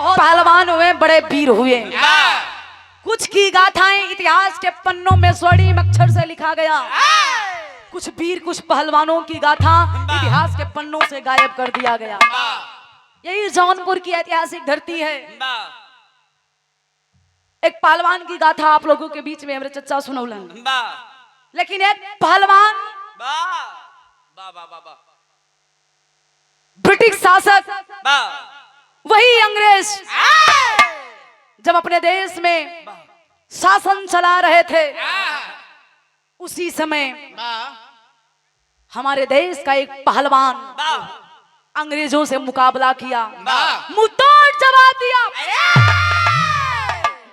पहलवान हुए, बड़े वीर हुए। कुछ की गाथाएं इतिहास के पन्नों में स्वर्णिम अक्षर से लिखा गया। कुछ वीर, कुछ पहलवानों की गाथा इतिहास के पन्नों से गायब कर दिया गया। यही जौनपुर की ऐतिहासिक धरती है। एक पहलवान की गाथा आप लोगों के बीच में हमारे चचा सुनौलन। लेकिन एक पहलवान ब्रिटिश शासक, वही अंग्रेज जब अपने देश में शासन चला रहे थे, उसी समय हमारे देश का एक पहलवान अंग्रेजों से मुकाबला किया, मुंहतोड़ जवाब दिया,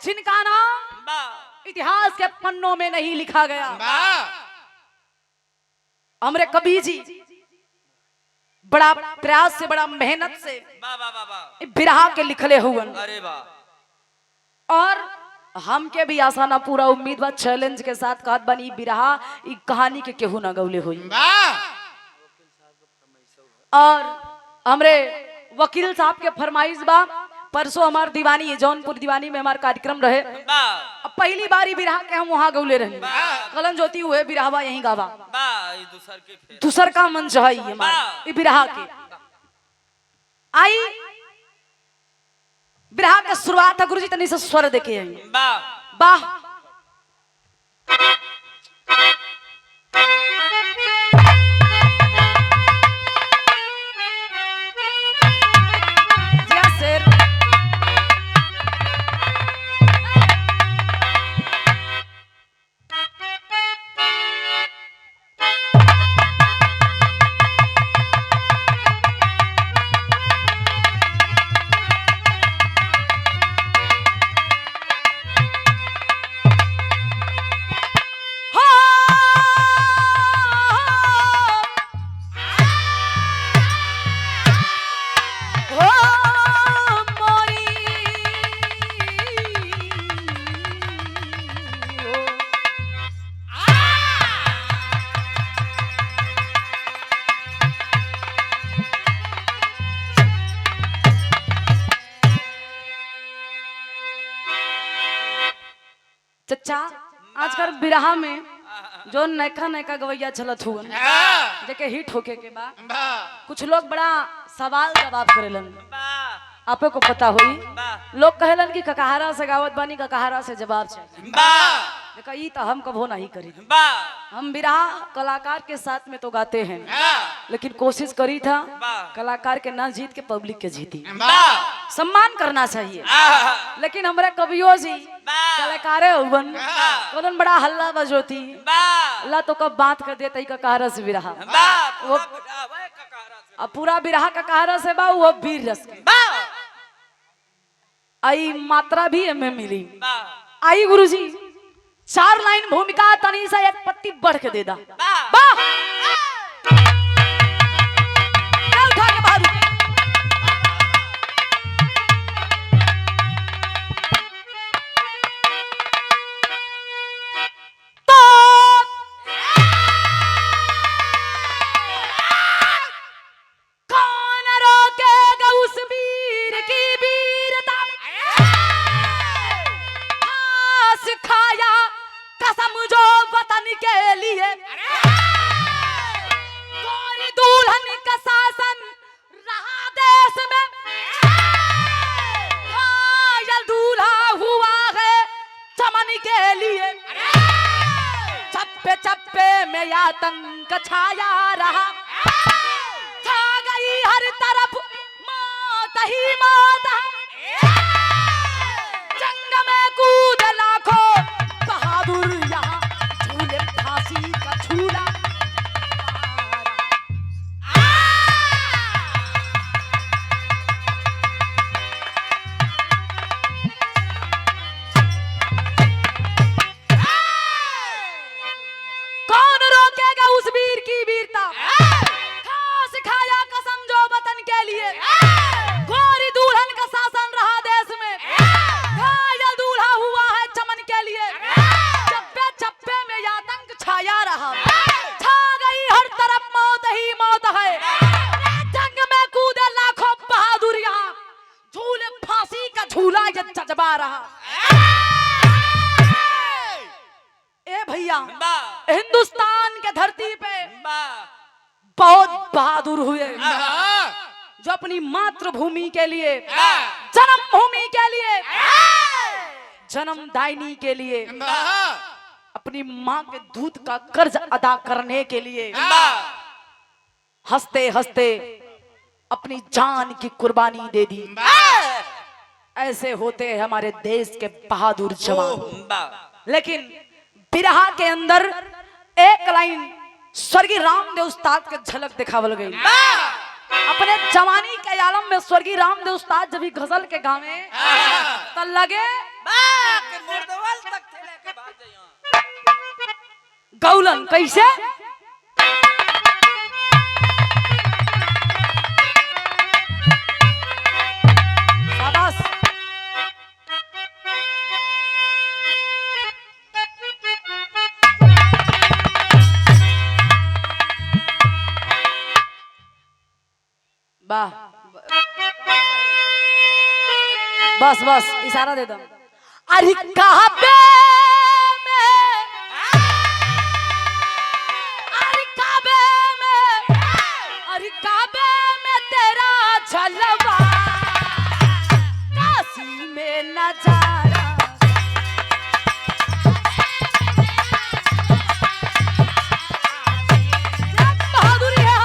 जिनका नाम इतिहास के पन्नों में नहीं लिखा गया। हमरे कबीर जी बड़ा प्रयास से, बड़ा मेहनत से बिरहा के लिखले हुए। और हमके भी आसाना पूरा उम्मीद बा, चैलेंज के साथ कहत बनी बिरहा ई कहानी के केहू ना गौले हुई। और हमरे वकील साहब के फरमाइश बा, परसों हमार दीवानी, जौनपुर दीवानी में हमार कार्यक्रम रहे। अब पहली बारी बिरहा के हम वहां गौले रहे। कलन ज्योति हुए बिरहवा यहीं गावा, दूसर का मंच है ये हमार बिरहा के। आई बिरहा के शुरुआत है, गुरुजी तनी से स्वर देके आई। वाह चचा, आजकल बिरहा में जो नैका नैका गवैया चलत हुआ जेके हिट होके के बाद कुछ लोग बड़ा सवाल जवाब करेलन। आपे को पता होई, लोग कहेलन कि ककहारा से गावत बानी, ककहारा से जवाब चाहिए। देखा ई तो हम कबो नहीं करी। हम बिरहा कलाकार के साथ में तो गाते हैं, लेकिन कोशिश करी था कलाकार के ना जीत के पब्लिक के जीती। सम्मान करना चाहिए। लेकिन हमारे कवियों जी कलाकारे हुवन, कौन बड़ा हल्ला बजोती अल्लाह तो कब बात कर देता ककहारा से बिरहा। वो अब पूरा बिरहा ककहारा से बा, वो वीर रस के आई मात्रा भी हमें मिली। आई गुरुजी 4 लाइन भूमिका तनी सा एक पत्ती बढ़ के दे दा। आतंक छाया रहा, छा गई हर तरफ मौत ही मौत। जंग में कूद लाखों बहादुर, यहाँ झूले फांसी का झूला। उस वीर की वीरता खा सिखाया कसम जो वतन के लिए, गोरी दुल्हन झूला ये जजबा रहा। ए भैया हिंदुस्तान के धरती पे बहुत बहादुर हुए जो अपनी मातृभूमि के लिए, जन्मभूमि के लिए, जन्मदायिनी के लिए, अपनी माँ के दूध का कर्ज अदा करने के लिए हंसते हंसते अपनी जान की कुर्बानी दे दी। ऐसे होते हैं हमारे देश के बहादुर जवान। लेकिन बिरहा के अंदर एक लाइन स्वर्गीय रामदेव उस्ताद के झलक दिखावल गई। अपने जवानी के आलम में स्वर्गीय रामदेव उस्ताद जब भी गजल के गावे तो लगे गौलन कैसे शाबाश। वाह बस बस इशारा दे दो। अरे काबे में, अरे काबे में, अरे काबे में तेरा जलवा, काशी में नजारा, बहादुरी है।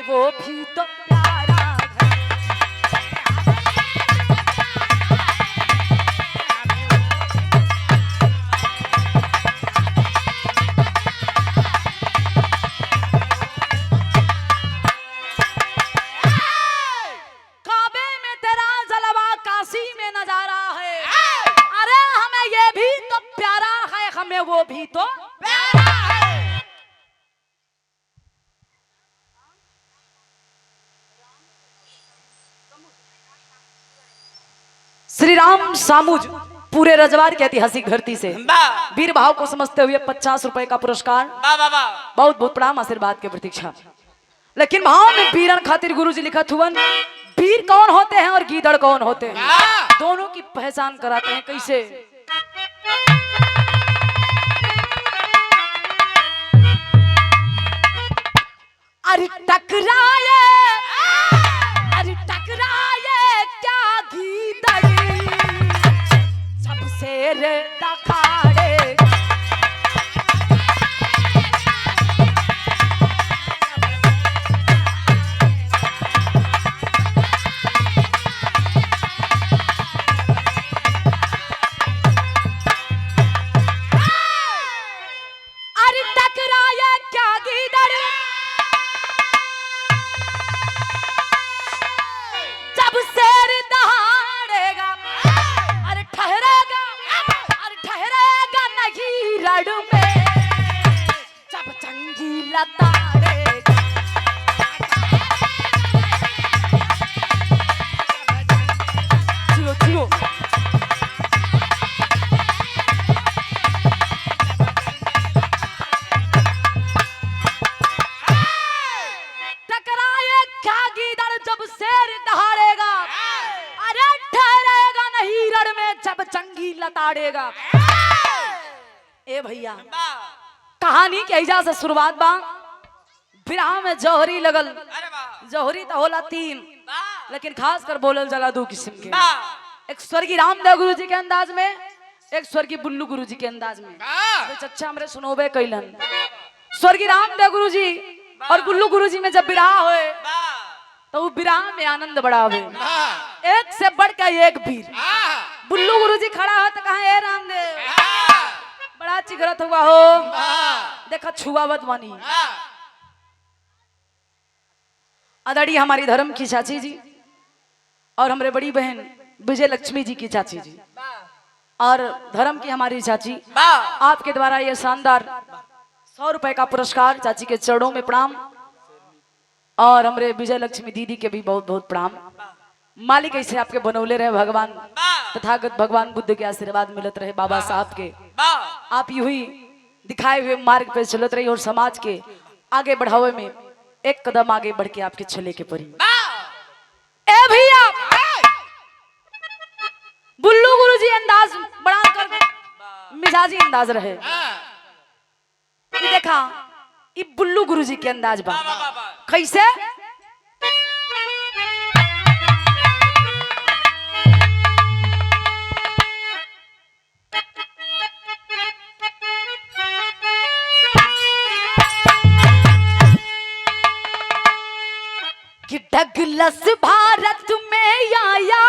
वो भी तो प्यारा है। काबे में तेरा जलवा, काशी में नजारा है। अरे हमें ये भी तो प्यारा है, हमें वो भी तो प्यारा है। श्री राम सामुज पूरे रजवार की ऐतिहासिक धरती से वीर भाव को समझते हुए 50 रुपए का पुरस्कार, बहुत बहुत प्रणाम, आशीर्वाद की प्रतीक्षा। लेकिन भाव में वीरन खातिर गुरु जी लिखत हुआ, वीर कौन होते हैं और गीदड़ कौन होते हैं, दोनों की पहचान कराते हैं। कैसे अरे टकराए, अरे टकराए क्या गीदड़ सबसे रे दखाड़े, अरे टकराए क्या गीदड़ जब शेर दहाड़ेगा, अरे ठहरेगा, अरे ठहरेगा नहीं रड़ में जब जंगी लताड़ेगा। जियो जियो टकराए क्या गीदड़ जब शेर दहाड़ेगा, अरे ठहरेगा नहीं रड़ में जब जंगी लताड़ेगा। ए भैया कहानी के एजा से शुरुआत बा। बिरहा में जौहरी लगल, जौहरी तो होला 3, लेकिन खास कर बोलल जला 2 किस्म के। एक स्वर्गीय रामदेव गुरु जी के अंदाज में, एक स्वर्गीय बुल्लू गुरु जी के अंदाज में। तो अच्छा हमरे सुनोबे कैलन। स्वर्गीय रामदेव गुरु जी और बुल्लू गुरु जी में जब बिरहा होए तो बिरहा में आनंद बड़ा हुए, एक से बढ़ के एक वीर। बुल्लू गुरु जी खड़ा हो तो कहा, ए रामदेव बड़ा चिगरत हुआ हो, देखा छुआवत बानी। आदरणीय हमारी धर्म की चाची जी और हमारे बड़ी बहन विजय लक्ष्मी जी की चाची जी और धर्म की हमारी चाची, आपके द्वारा ये शानदार 100 रुपए का पुरस्कार, चाची के चरणों में प्रणाम। और हमरे विजय लक्ष्मी दीदी के भी बहुत बहुत प्रणाम। मालिक ऐसे आपके बनौले रहे भगवान, तथागत भगवान बुद्ध के आशीर्वाद मिलत रहे, बाबा साहब के। आप यूं ही दिखाए हुए मार्ग पे चलत रही और समाज के आगे बढ़ावे में एक कदम आगे बढ़ के आपके चले के परी। ए भैया, बुल्लू गुरुजी अंदाज बड़ा कर मिजाजी अंदाज रहे। ये देखा, ये बुल्लू गुरुजी के अंदाज बा कैसे। कि डगलस भारत में आया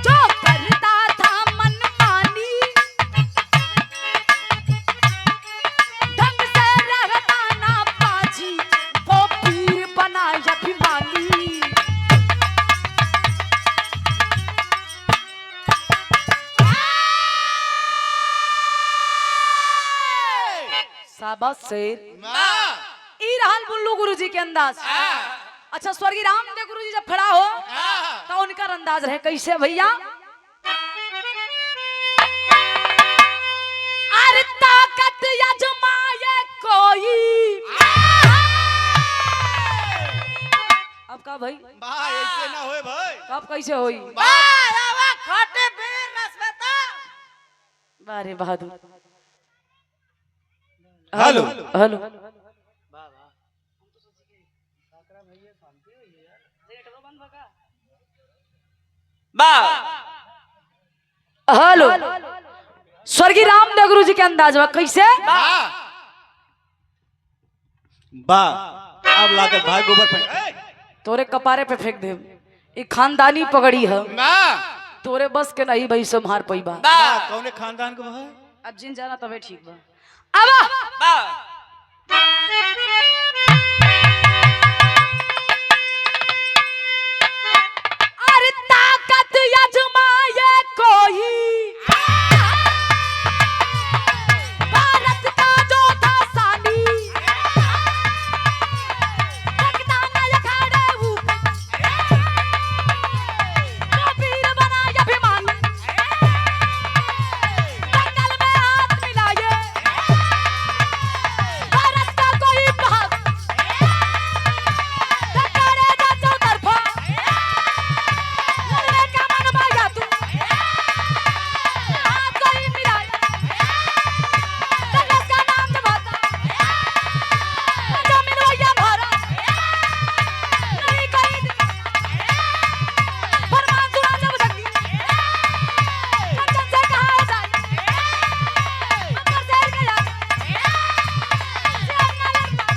जो करता था मनमानी, ढंग से रहता ना पाजी, वो पीर बना अभिमानी। शाबाश शेर। ई रहल बुल्लू गुरुजी के अंदाज। अच्छा, स्वर्गीय रामदेव गुरुजी जब खड़ा हो तो उनका अंदाज रहे कैसे भैया। अरे ताकत यजमाए कोई, अब का भाई ऐसे ना होए भाई, कब कैसे होई। बारे बहादुर। हेलो हेलो हेलो, स्वर्गीय रामदेव गुरु जी के अंदाज बा कैसे। बा अब लाकर भाई गोबर फेंक, तोरे कपारे पे फेंक दे। ये खानदानी पगड़ी है, तोरे बस के नहीं भाई संभार पैबा। कौने खानदान को भाई, अब जिन जाना तबे ठीक बा। अब अरे ताकत यजमाए कोई, भारत का जो था सानी, देखता न अखाड़े ऊपर, जो वीर बना अभिमानी, जंगल में हाथ मिलाए, भारत का कोई बहादुर, टकरे जा चौतरफा, लड़ने का मन माया तू, हाथ कोई मिलाए, डगलस का नाम जमाता, जमीन वही भारत, नहीं कोई दिखाता, फरमान सुना जब जंगी, कंचन से कहा जाए, अंदर से गया, सियार ना लड़ता,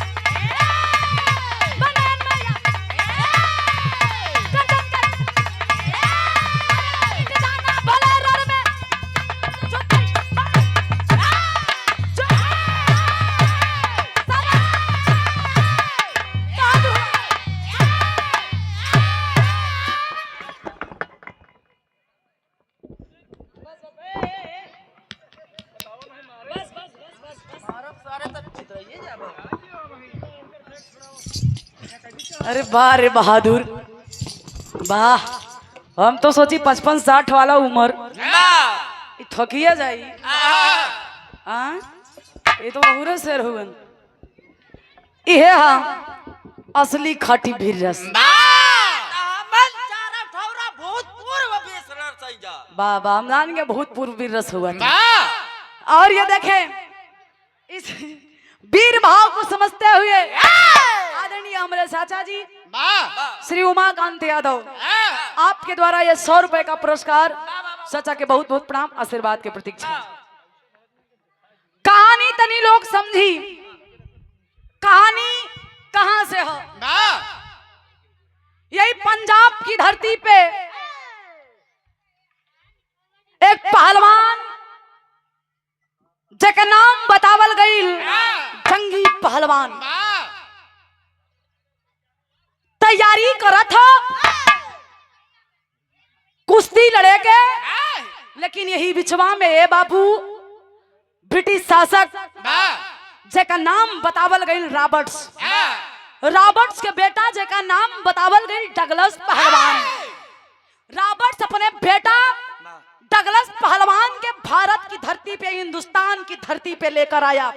बनैन में या, कंचन कर, जाना भले रण में, जो कहीं, जो सारा, बहादुर अरे वाह रे बहादुर वाह। हम तो सोची 55-60 वाला उम्र थकिया जाई। हाँ, ये तो बहुरे शेर हुवन। इहे हाँ असली खाटी भीर रस। बाबा हमदान के भूतपूर्व वीर रस हुआ। और ये देखें, इस वीर भाव को समझते हुए आदरणीय हमारे चाचा जी श्री उमाकांत यादव, आपके द्वारा ये 100 रुपए का पुरस्कार, चाचा के बहुत बहुत प्रणाम, आशीर्वाद के प्रतीक्षा। कहानी तनी लोग समझी, कहानी कहां से हो। यही पंजाब की धरती पे एक पहलवान जेके नाम बतावल गईल जंगी पहलवान, तैयारी करत हो लड़े के, लेकिन यही बिचवा में ए बाबू ब्रिटिश शासक जेका नाम बतावल गई रॉबर्ट्स, रॉबर्ट्स के बेटा जेका नाम बतावल गई डगलस पहलवान। रॉबर्ट्स अपने बेटा डगलस पहलवान के भारत की धरती पे, हिंदुस्तान की धरती पे लेकर आया,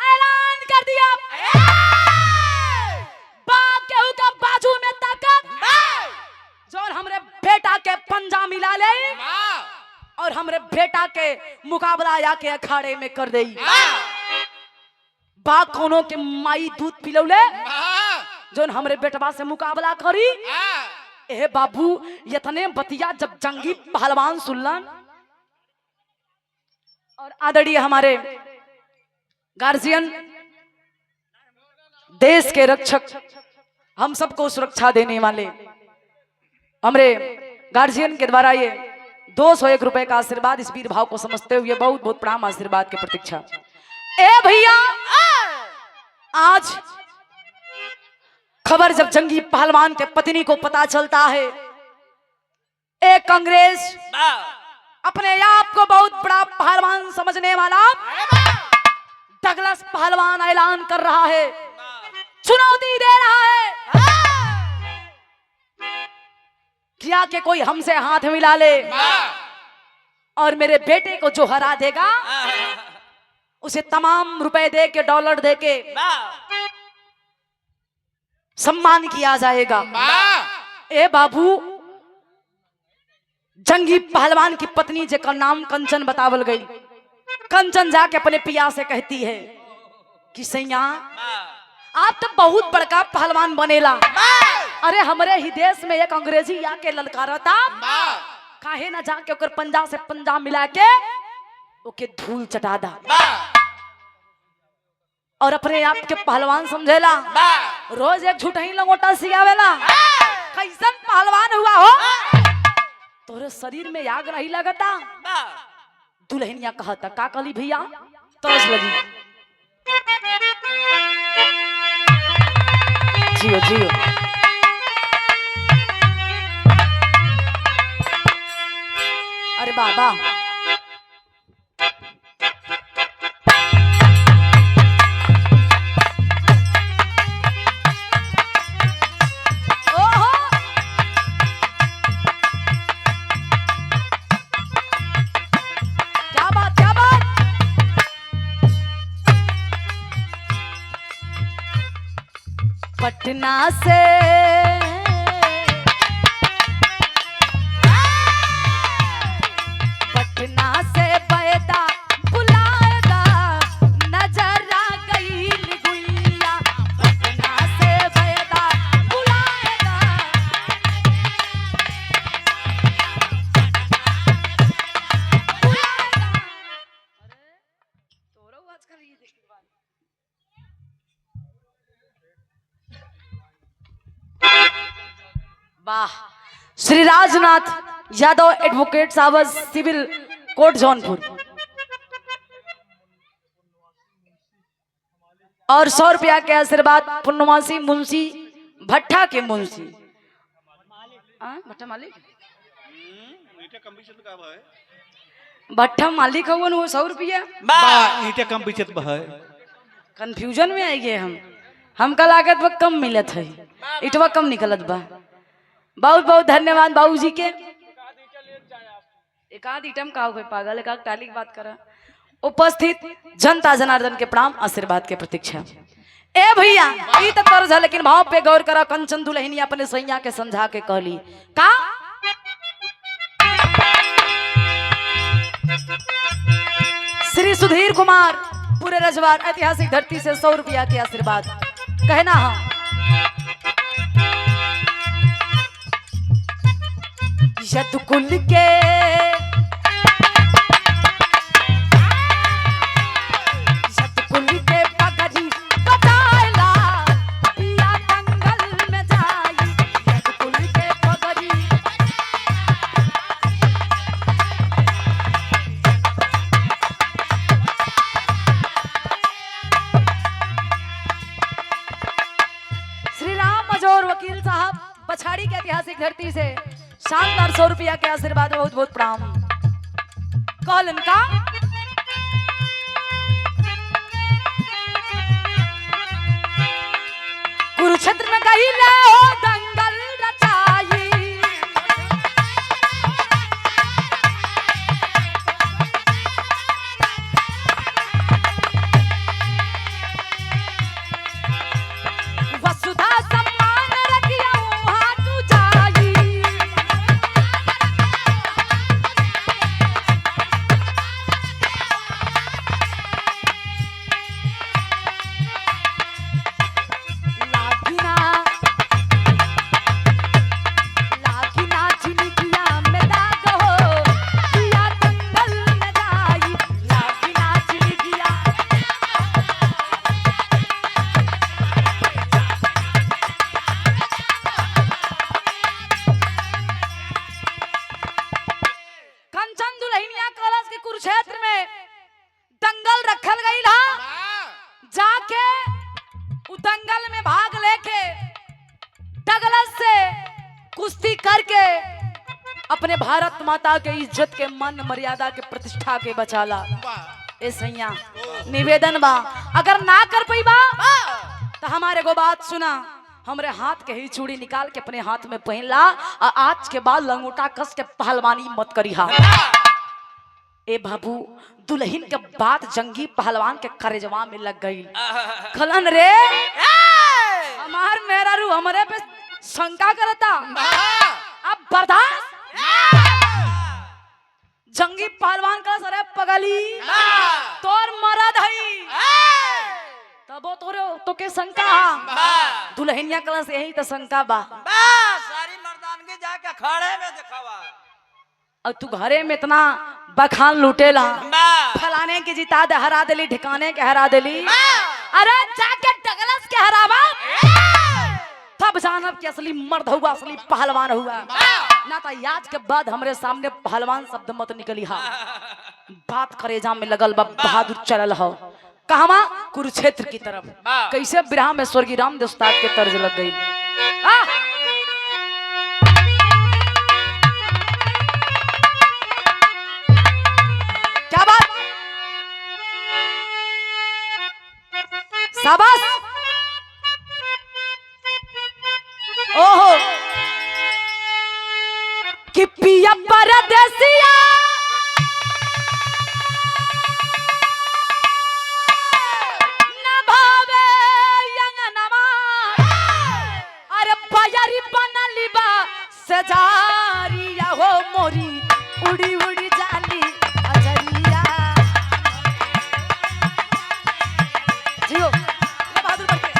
ऐलान कर दिया केहू का बाजू में ताकत जो हमरे बेटा के पंजा मिला ले और हमरे बेटा के मुकाबला या के अखाड़े में कर दे। बा कोनो के माई दूध पिलौले जो हमरे बेटवा से मुकाबला करी। ए बाबू यतने बतिया जब जंगी पहलवान सुनलन और आदरणीय हमारे गार्जियन, देश के रक्षक, हम सबको सुरक्षा देने वाले हमरे गार्जियन के द्वारा ये 201 रुपए का आशीर्वाद, इस वीर भाव को समझते हुए बहुत बहुत प्रणाम, आशीर्वाद की प्रतीक्षा। ए भैया, आज खबर जब जंगी पहलवान के पत्नी को पता चलता है, एक अंग्रेज अपने आप को बहुत बड़ा पहलवान समझने वाला डगलस पहलवान ऐलान कर रहा है, चुनौती दे रहा है क्या कि कोई हमसे हाथ मिला ले और मेरे बेटे को जो हरा देगा उसे तमाम रुपए दे के, डॉलर दे के सम्मान किया जाएगा। ए बाबू, जंगी पहलवान की पत्नी जेका नाम कंचन बतावल गई, कंचन जाके अपने पिया से कहती है कि सैया आप तो बहुत बड़का पहलवान बनेला, अरे हमारे ही देश में एक अंग्रेजी आके ललकारता, काहे ना जाके ओकर पंजा से पंजा मिला के ओके धूल चटा दा और अपने आप के पहलवान समझेला, रोज एक झूठ ही लंगोटा सियावेला। कैसन पहलवान हुआ हो, तोरे शरीर में आग नहीं लगता। दुल्हनिया कहता का कली भैया, तरस लगी। जियो जियो। अरे बाबा, पटना से बैदा बुलाएगा, नजर आ गई गुइया, पटना से बैदा बुलाएगा। वाह, श्री राजनाथ यादव एडवोकेट साहब, सिविल कोर्ट जौनपुर, और 100 रुपया के आशीर्वाद पूर्णमासी मुंशी भट्टा के मुंशी। भट्टा मालिक, भट्टा मालिक हो 100 रुपया कंफ्यूजन में आई गए हमका लागत वह कम मिलत है, इटवा कम निकलत बा। बहुत बहुत धन्यवाद बाबूजी के। एक आध इटम का हो पागल, एक ताली की बात करा। उपस्थित जनता जनार्दन के प्रणाम, आशीर्वाद के प्रतीक्षा। ए भैया, ई तो कर्ज है, लेकिन भाव पे गौर करा। कंचन दुल्हनी अपने सैया के समझा के कहली का श्री सुधीर कुमार पूरे रजवार ऐतिहासिक धरती से 100 रुपया के आशीर्वाद कहना है। यदुकुल के पगड़ी बजाएला, पिया जंगल में जाई। यदुकुल के पगड़ी श्री राम मजोर वकील साहब, पछाड़ी के ऐतिहासिक धरती से शानदार 100 रुपया के आशीर्वाद बहुत बहुत प्रणाम। कहलन का कुरुक्षेत्र में गईले हो दंगल रचाई, वसुधा सम्मान रखिया वहाँ तू जाई। लागिना लागिना जिनगिया में दाग हो, किया दंगल में जाई। लागिना जिनगिया कंचन दुल्हनिया कलश के कुरुक्षेत्र में दंगल रखल गई हा। जाके उ दंगल में भाग लेके डगलस से कुश्ती करके अपने भारत माता के इज्जत के मान मर्यादा के प्रतिष्ठा के बचाला। ए सैया निवेदन बा, अगर ना कर पाई बा तो हमारे को बात सुना, हमरे हाथ के ही चूड़ी निकाल के अपने हाथ में पहन ला और आज के बाद लंगोटा कस के पहलवानी मत करी हा। ए बाबू दुल्हन के बाद जंगी पहलवान के करेजवा में लग गई। खलन रे हमार मेरा रू हमरे पे शंका करता, अब बर्दाश्त जंगी पहलवान का सरे पगली तोर मरद हई तबो तोरे तो के शंका दुल्हनिया कलश यही तो शंका बा। सारी मर्दानगी जाके खड़े में दिखावा। अब तू घरे में इतना बखान लूटेला, फलाने की जिता दे हरा देली, ठिकाने के हरा देली, अरे जाके डगलस के हरावा तब जानब कि असली मर्द हुआ, असली पहलवान हुआ। ना तो आज के बाद हमरे सामने पहलवान शब्द मत निकली हा। बात करेजा में लगल बा, बहादुर चलल हो कहवा कुरुक्षेत्र की तरफ। कैसे विरह में स्वर्गीय रामदेव उस्ताद के तर्ज लग गई। क्या बात, शाबाश। ओहो कि पिया परदेसिया न भावे यंगनमा, अरे बयरी बनली बा सजारिया हो मोरी उड़ी उड़ी जाली अजरिया। जियो ले बहादुर बनके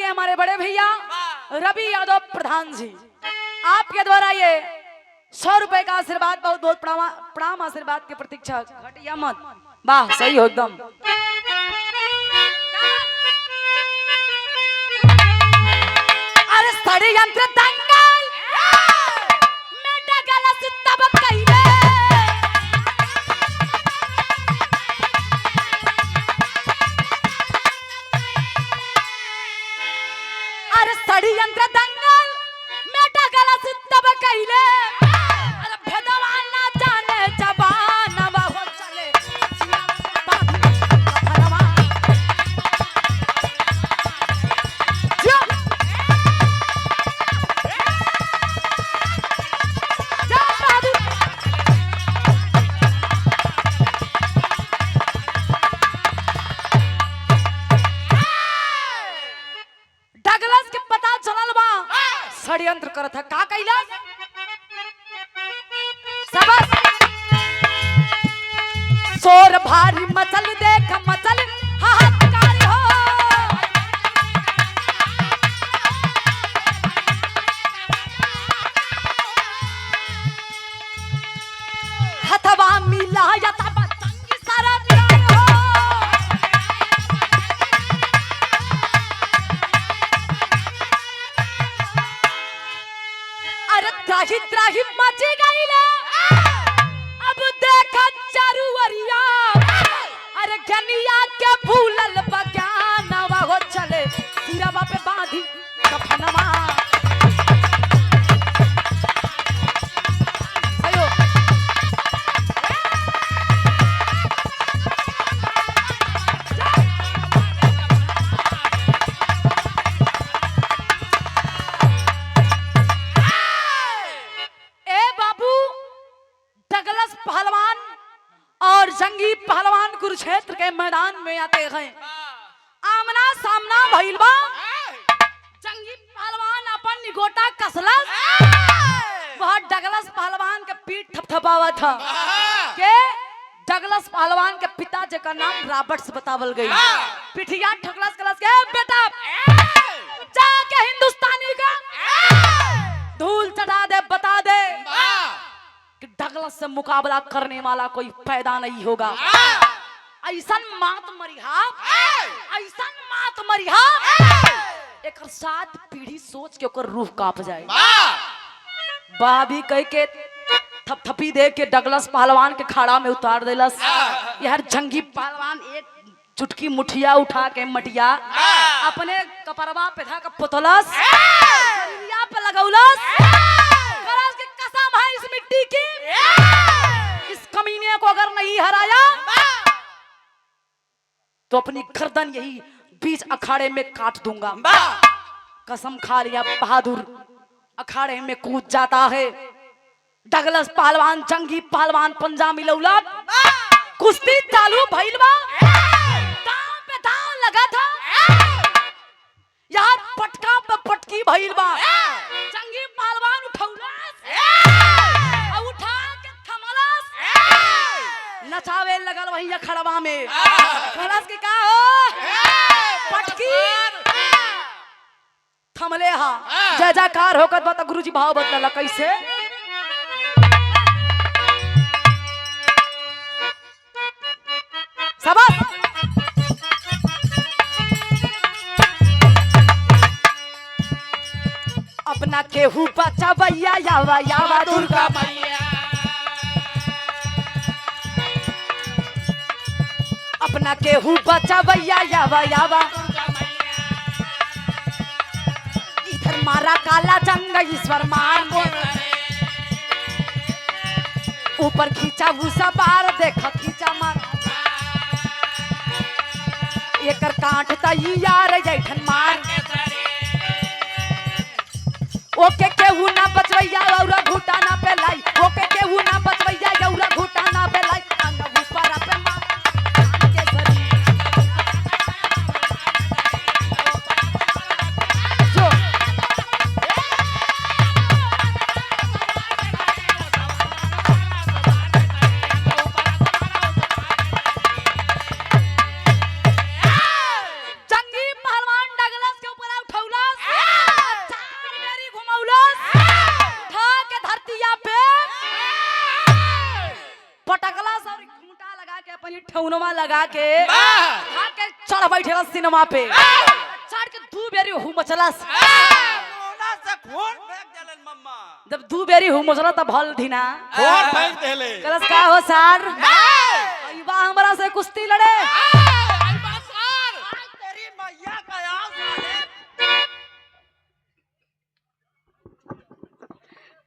हमारे बड़े भैया रवि यादव प्रधान जी आपके द्वारा ये 100 रुपए का आशीर्वाद बहुत बहुत प्रणाम आशीर्वाद की प्रतीक्षा घटिया मत। वाह सही हो एकदम। अरे षड्यंत्र दंगल में डगलस तब कइले, षड्यंत्र दंगल में डगलस तब कइले, अरे भेदवा ना जाने जबान हो चले डगलस के पता चलल बा षड्यंत्र करत है का कैलाश। सबस शोर भारी मचल देख मचल हाहाकार हो, हथवा मिला या तब संगी सारा हो, अरे त्राही त्राही मची गईला अब देखा चारुवरिया अरे गनिया के फूलल बगानवा हो चले सिरवा पे बांधी कफनवा आयो डगलस पहलवान और जंगी पहलवान कुरुक्षेत्र के मैदान में आते हैं आमना सामना भइल बा जंगी पहलवान अपन निगोटा कसलस वह डगलस पहलवान के पीठ थपथपावा था के डगलस पहलवान के पिता जी का नाम रॉबर्ट्स बतावल गई पिठिया ठोकलस कलस के बेटा जाके हिंदुस्तानी का धूल चढ़ा दे बता दे डगलस से मुकाबला करने वाला कोई पैदा नहीं होगा ऐसा मात मरिहा एक साथ पीढ़ी सोच के ओकर रूह कांप जाए बाबी कह के थपथपी दे के डगलस पहलवान के खाड़ा में उतार देलस यार जंगी पहलवान एक चुटकी मुठिया उठा के मटिया अपने कपरवा पे धा के पुतलस शरीरिया पे लगौलस करस के कसम है इस मिट्टी की इस कमीने को अगर नहीं हराया तो अपनी गर्दन यही बीच अखाड़े में काट दूंगा कसम खा लिया बहादुर अखाड़े में कूद जाता है डगलस पहलवान जंगी पहलवान पंजाबी लौलाद कुश्ती चालू भइल बा दांव पे दांव लगा था यार पटका पे पटकी भइल बा जंगी पहलवान उठौलस उठा के थमलस नचावे लगल वही अखड़वा में कहलस के का हो पटकी थमले हा जय जयकार होकर बता गुरुजी भाव बदलला कैसे शाबाश अपना केहू बचावैया यावा यावा दुर्गा मैया अपना केहू बचावैया यावा यावा इधर मारा काला जंग ईश्वर मान ऊपर खींचा भूसा बार देखा खींचा मार एकर कांटता यार जैठन मार ओके केहू ना बचवैया औरा घुटा ना पे लाई ओके केहू ना बचवैया औरा घुटा ना पे लाई अंग ऊपर पे मार के सरी जो जंगी पहलवान डगलस के ऊपर उठौलस चार मेरी घुमौलस उठा के धरतिया पे पटकलस और घूंटा लगा के अपनी ठौनवा लगा के उठा के चढ़ बैठेलस सिनेमा पे चढ़ के दू बेरी हु मचलस कोना से खून फेंक देलन मम्मा जब दू बेरी हु मचला तब भल धीना फोन फेंक देले कलस का हो सार अइबा हमरा से कुश्ती लड़े तेरी मैया का आओ साले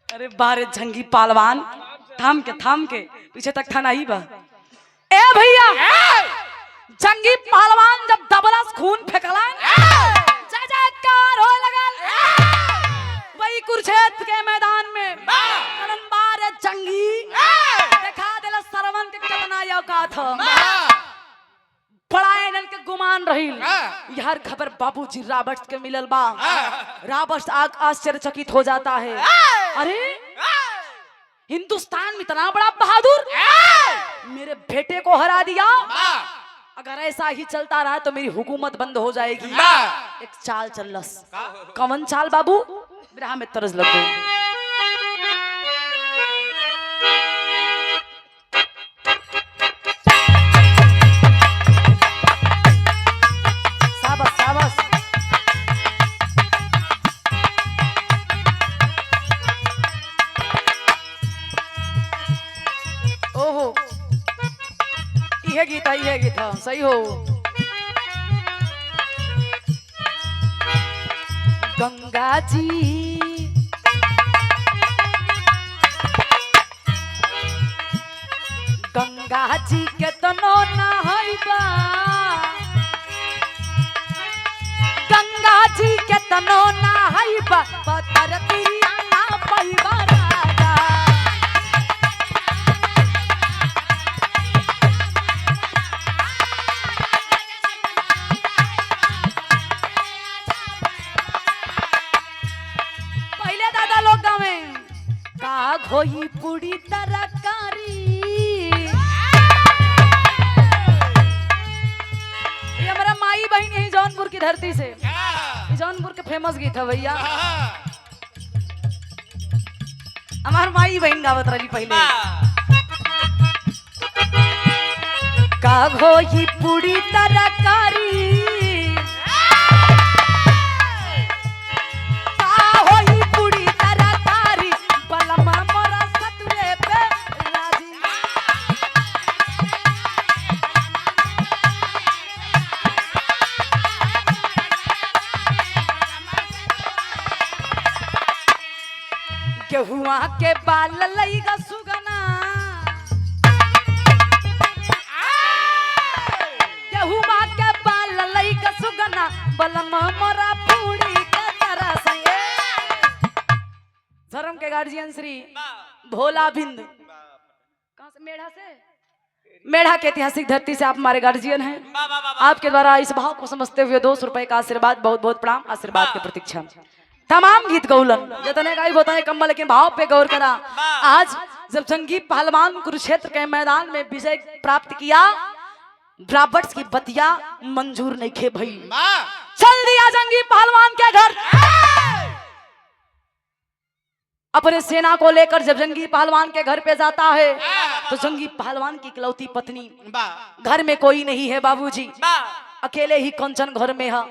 अरे बारे जंगी पहलवान थाम के पीछे तक थाना ही बा ए भैया जंगी पहलवान जब दबलस खून फेंकलन जय जयकार होए लगल वही कुरुक्षेत्र के मैदान में कलनबार जंगी देखा देला सरवन के कितना औकात ह बड़ा इनन के गुमान रहिल यार खबर बाबूजी रॉबर्ट्स के मिलल बा रॉबर्ट्स आश्चर्यचकित हो जाता है अरे हिंदुस्तान में इतना बड़ा बहादुर मेरे बेटे को हरा दिया अगर ऐसा ही चलता रहा तो मेरी हुकूमत बंद हो जाएगी एक चाल चलस कवन चाल बाबू बिरहा में तरस लग गई शाबाश शाबाश ये गीत है सही हो। गंगा जी गंगा जी के तनो नहाइबा, गंगा जी के तनो नहाइबा, पतर तिरिया ना पाइबा राजा। पहले दादा लोग गावे का घोई पूरी तरकारी, ये हमारा माई बहन है जौनपुर की धरती से, जौनपुर के फेमस गीत है भैया। हमार माई बहन गावत रही पहले का घोई पूरी तरकारी, गेहुआ के बाल लईगा सुगना, गेहुआ के बाल लईगा सुगना, बलमा मोरा पूरी के तरह से। धर्म के गार्जियन श्री भोला बिंद कहां से? मेढ़ा से। मेढ़ा के ऐतिहासिक धरती से आप हमारे गार्जियन हैं। आपके द्वारा इस भाव को समझते हुए 200 रुपए का आशीर्वाद, बहुत बहुत प्रणाम, आशीर्वाद की प्रतीक्षा। तमाम गीत गौलन जतने गाई बताए कम, लेकिन भाव पे गौर करा। आज जब जंगी पहलवान कुरुक्षेत्र के मैदान में विजय प्राप्त किया, रॉबर्ट्स की बतिया मंजूर नहीं खे भई, चल दिया जंगी पहलवान के घर। अपने सेना को लेकर जब जंगी पहलवान के घर पे जाता है तो जंगी पहलवान की इकलौती पत्नी, घर में कोई नहीं है बाबूजी, अकेले ही कंचन घर में है।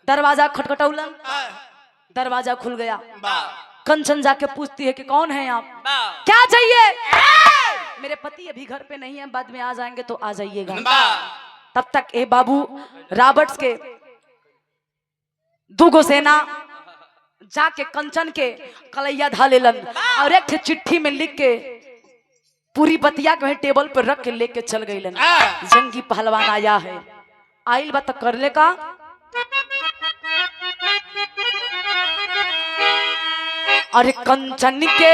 दरवाजा खटखटौलन, दरवाजा खुल गया। कंचन जाके पूछती है कि कौन है आप, क्या चाहिए? मेरे पति अभी घर पे नहीं है, बाद में आ जाएंगे तो आ जाइएगा। तब तक ए बाबू रॉबर्ट्स के दुगो सेना जाके कंचन के कलैया धा लेलन और एक चिट्ठी में लिख के पूरी बतिया के टेबल पर रख के लेके चल गईलन। जंगी पहलवान आया है, आइल बात कर ले का अरे कंचन के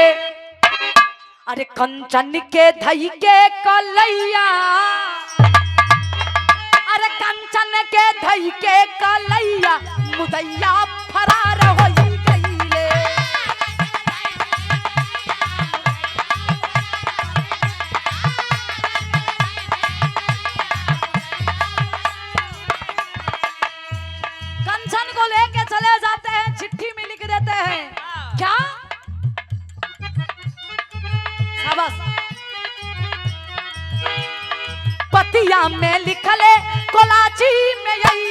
धई के कलैया, अरे कंचन के धई के कलैया, मुदैया फरार होई गईले। कंचन को लेके चले जाते हैं, चिट्ठी में लिख देते हैं क्या? पतिया में लिखले कोलाची में यही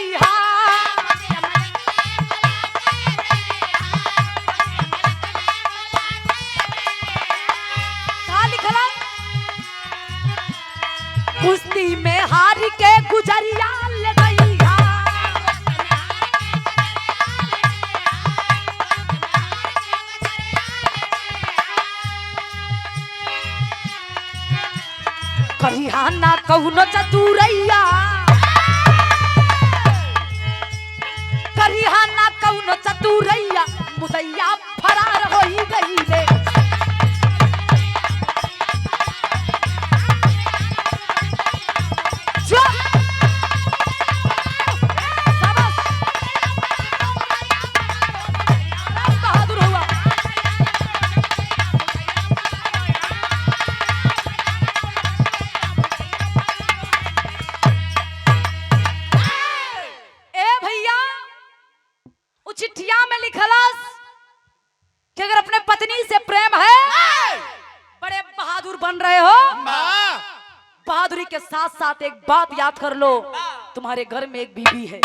लिखला, कुश्ती में हार के गुजरिया ले गई। करिहाना कहुनो चतुरैया, करिहाना कहुनो चतुरैया, मुदैया फरार होई गईले। बहादुर हुआ। चिट्ठिया में लिखलस कि अगर अपने पत्नी से प्रेम है, बड़े बहादुर बन रहे हो, बहादुरी के साथ साथ एक बात याद कर लो, तुम्हारे घर में एक बीबी है।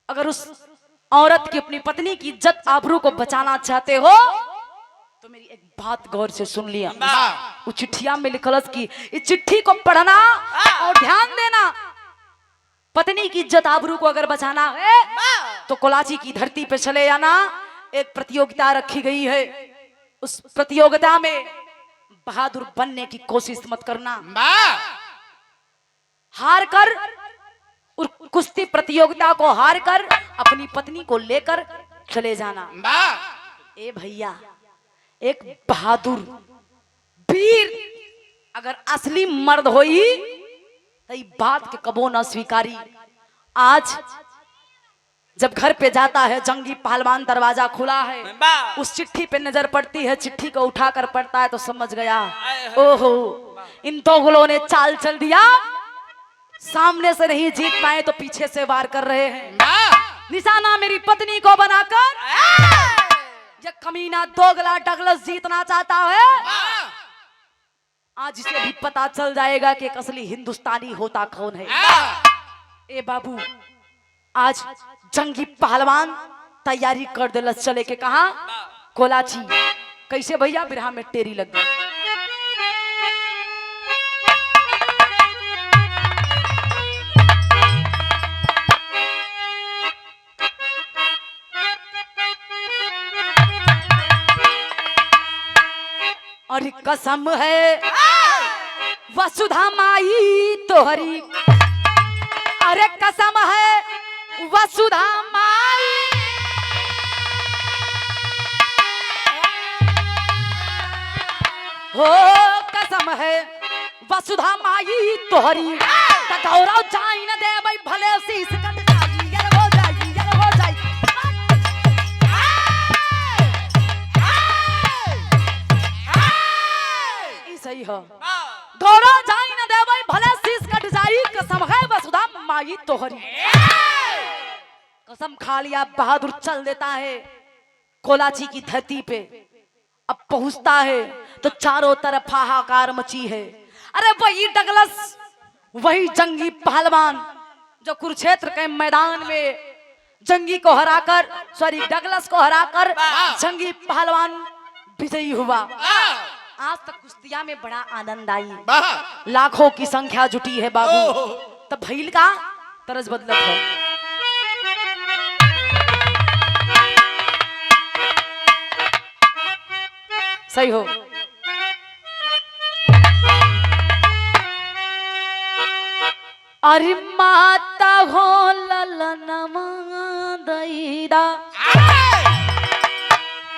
अगर उस औरत की, अपनी पत्नी की इज्जत आबरू को बचाना चाहते हो तो मेरी एक बात गौर से सुन लिया। वाह। वो चिट्ठिया में लिखलस की इस चिट्ठी को पढ़ना और ध्यान देना। पत्नी की इज्जत आबरू को अगर बचाना है तो कोलाची की धरती पे चले आना। एक प्रतियोगिता रखी गई है, उस प्रतियोगिता में बहादुर बनने की कोशिश मत करना। हार कर और कुश्ती प्रतियोगिता को हार कर अपनी पत्नी को लेकर चले जाना। ए भैया, एक बहादुर वीर अगर असली मर्द होई तो बात के कबो न स्वीकारी। आज जब घर पे जाता है जंगी पहलवान, दरवाजा खुला है, उस चिट्ठी पे नजर पड़ती है, चिट्ठी को उठाकर पढ़ता है तो समझ गया ओहो इन दोगलों ने चाल चल दिया, सामने से नहीं जीत पाए तो पीछे से वार कर रहे हैं। निशाना मेरी पत्नी को बनाकर ये कमीना दोगला डगलस जीतना चाहता है। आज इसे भी पता चल जाएगा कि एक असली हिंदुस्तानी होता कौन है। ए बाबू, आज जंगी पहलवान तैयारी कर देलस चले के कहा कोलाची। कैसे भैया? बिरहा में टेरी लग गई। और कसम है वसुधा माई तोहरी, अरे कसम है वसुधा माई, हो कसम है वसुधा माई तोहरी, गौरव जाई न दे भाई भले शीश कट जाई, यार हो जाई, यार हो जाई। सही हो, गौरव जाई न दे भाई भले शीश कट जाई, कसम है वसुधा माई तोहरी। कसम खा लिया, बहादुर चल देता है कोलाची की धरती पे। अब पहुंचता है तो चारों तरफ हाहाकार मची है। अरे वही डगलस, वही जंगी पहलवान जो कुरुक्षेत्र के मैदान में जंगी को हराकर, सॉरी डगलस को हराकर जंगी पहलवान विजयी हुआ। आज तक कुश्तिया में बड़ा आनंद आई, लाखों की संख्या जुटी है बाबू। तब भैल का तरज बदलत है। सही हो। अरे माता हो ललनमा दैदा,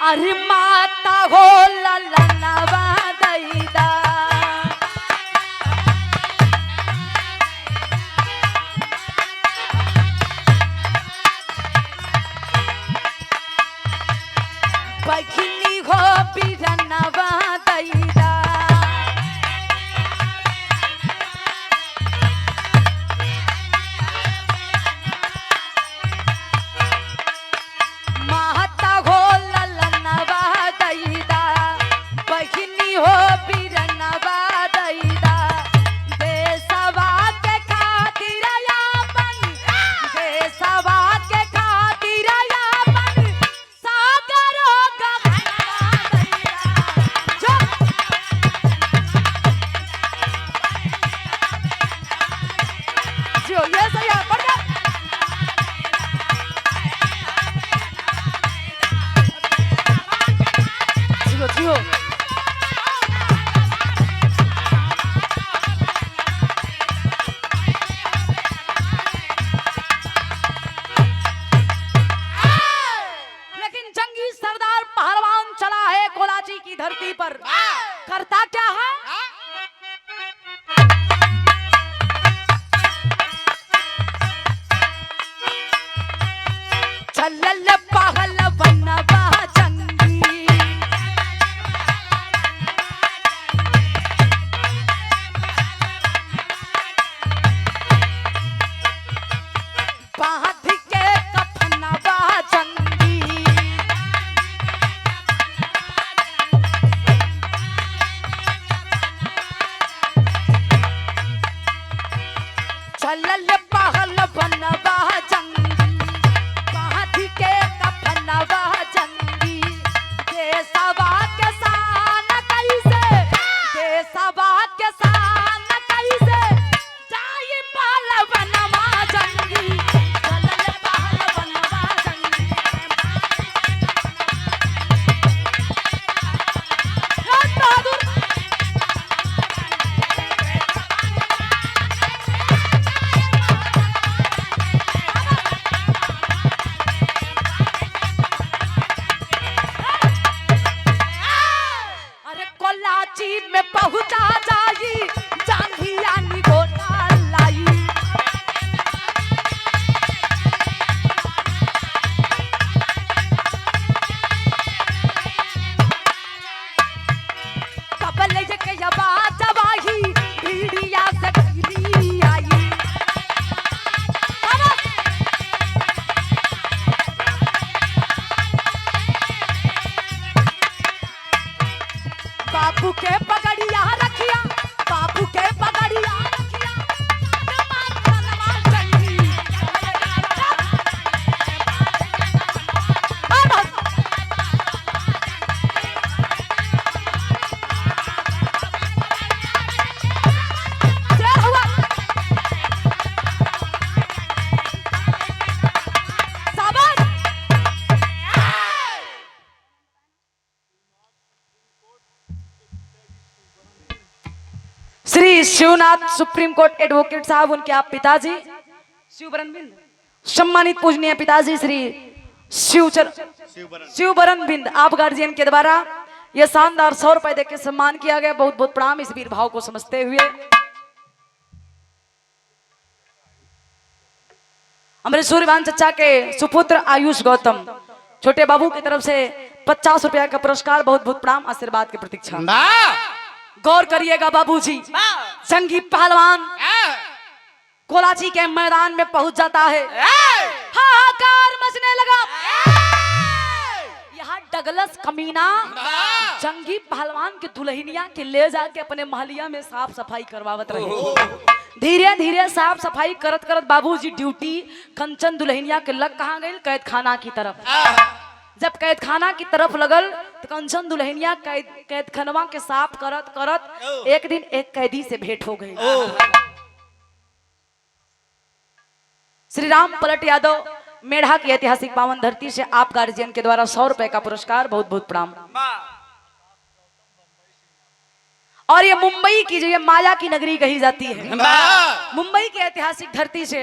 अरे माता हो ललनवा दैदा, बघिनी हो बिरनवा दैदा, माता हो ललनवा दैदा, बघिनी हो बिरनवा दैदा, देशवा के खातिर यापन, देशवा के खातिर यापन सागर हो गगनवा दैदा। जो ये सही है, पढ़ गया। जियो जियो। लेकिन जंगी सरदार पहलवान चला है कोलाची की धरती पर, करता क्या है? चलल पहलवनवा जंगी, बांध के कफनवा जंगी, कराची में पहुंचा जाई जांघिया निगोटा लाई कबल ये के यबा जवाही भीड़िया से गिरी आई बाबू के पगड़िया रखिया बाबू के पगड़िया रखिया नमाज नमाज चली जय हुआ साबर Shri Shivnath supreme court advocate साहब उनके आप पिताजी शिवबरन बिंद सम्मानित पूजनीय पिताजी श्री शिवबरन बिंद आप गार्जियन के द्वारा यह शानदार 100 रुपए देकर सम्मान किया गया। बहुत बहुत प्रणाम इस वीर भाव को समझते हुए। हमारे सूर्यवान चचा के सुपुत्र आयुष गौतम छोटे बाबू की तरफ से 50 रुपया का पुरस्कार। बहुत बहुत प्रणाम आशीर्वाद की प्रतीक्षा। गौर करिएगा बाबूजी, जंगी पहलवान कोलाची के मैदान में पहुंच जाता है, हाहाकार मचने लगा। यहाँ डगलस कमीना जंगी पहलवान की दुल्हनिया के ले जाके अपने महलिया में साफ सफाई करवावत रहे। धीरे धीरे साफ सफाई करत करत बाबूजी ड्यूटी कंचन दुल्हनिया के लग कहाँ गई? कैद खाना की तरफ। जब कैद खाना की तरफ लगल तो कंचन दुल्हनिया कैद खनवा के साफ करत करत एक दिन एक कैदी से भेंट हो गई। श्री राम पलट यादव मेढ़ा की ऐतिहासिक पावन धरती से आप गार्जियन के द्वारा 100 रुपए का पुरस्कार। बहुत बहुत प्रणाम। और ये मुंबई की जो ये माया की नगरी कही जाती है, मुंबई की ऐतिहासिक धरती से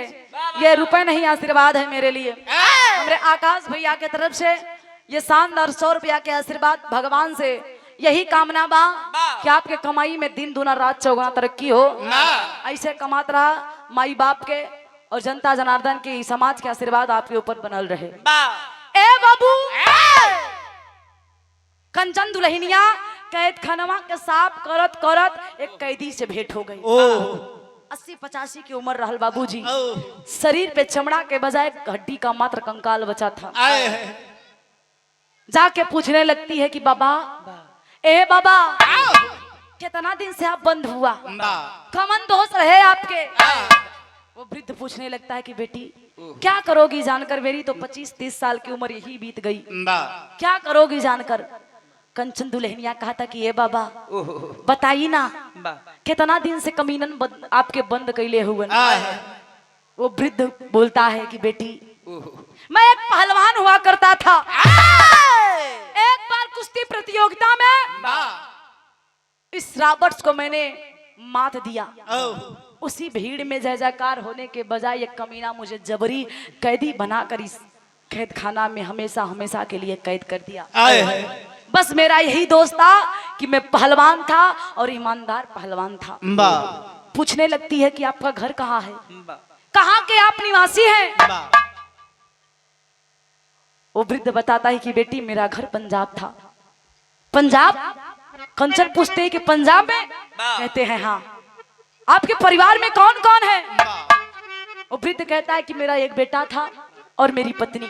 ये रुपए नहीं आशीर्वाद है मेरे लिए। हमारे आकाश भैया के तरफ से ये शानदार 100 रुपया के आशीर्वाद। भगवान से यही कामना बा कि आपके कमाई में दिन दुना रात चौगुना तरक्की हो। ऐसे कमात रहा माई बाप के और जनता जनार्दन के समाज के आशीर्वाद आपके ऊपर बनल रहे। ए बाबू कंचन दुल्हनिया कैद खनवा के साफ करत करत एक कैदी से भेंट हो गई। 80-85 की उम्र रहल बाबूजी। शरीर पे चमड़ा के बजाय हड्डी का मात्र कंकाल बचा था। जाके पूछने लगती है कि बाबा, ए बाबा, कितना दिन से आप बंद हुआ? कमन दोष रहे आपके? वो वृद्ध पूछने लगता है कि बेटी क्या करोगी जानकर? मेरी तो 25-30 साल की उम्र यही बीत गई, क्या करोगी जानकर? कंचन दुल्हनिया कहा था कि ये बाबा बताइए ना, कितना दिन से कमीनन आपके बंद कैले हुए? वो वृद्ध बोलता है कि बेटी मैं एक पहलवान हुआ करता था। एक बार कुश्ती प्रतियोगिता में इस रॉबर्ट्स को मैंने मात दिया। उसी भीड़ में जय जयकार होने के बजाय एक कमीना मुझे जबरी कैदी बनाकर इस कैद खाना में हमेशा हमेशा के लिए कैद कर दिया। बस मेरा यही दोस्त था कि मैं पहलवान था और ईमानदार पहलवान था। पूछने लगती है कि आपका घर कहाँ है, कहाँ के आप निवासी हैं? वो वृद्ध बताता है कि बेटी मेरा घर पंजाब था। पंजाब? कंचन पूछते हैं कि पंजाब में? कहते हैं हाँ। आपके परिवार में कौन कौन है? वो वृद्ध कहता है कि मेरा एक बेटा था और मेरी पत्नी।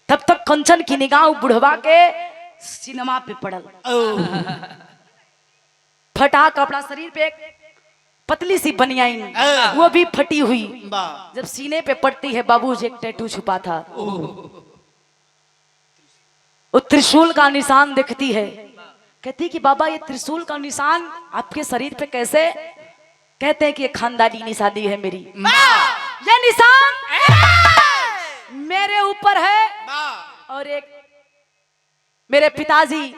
तब तक कंचन की निगाह बुढ़वा के सिनेमा पे पड़ल। फटा कपड़ा, शरीर पे एक पतली सी बनियाइन, वो भी फटी हुई। जब सीने पे पड़ती है बाबूजी एक टैटू छुपा था। वो त्रिशूल का निशान दिखती है। कहती कि बाबा ये त्रिशूल का निशान आपके शरीर पे कैसे? कहते हैं कि ये खानदानी निशानी है मेरी। ये निशान मेरे ऊपर है और एक मेरे पिताजी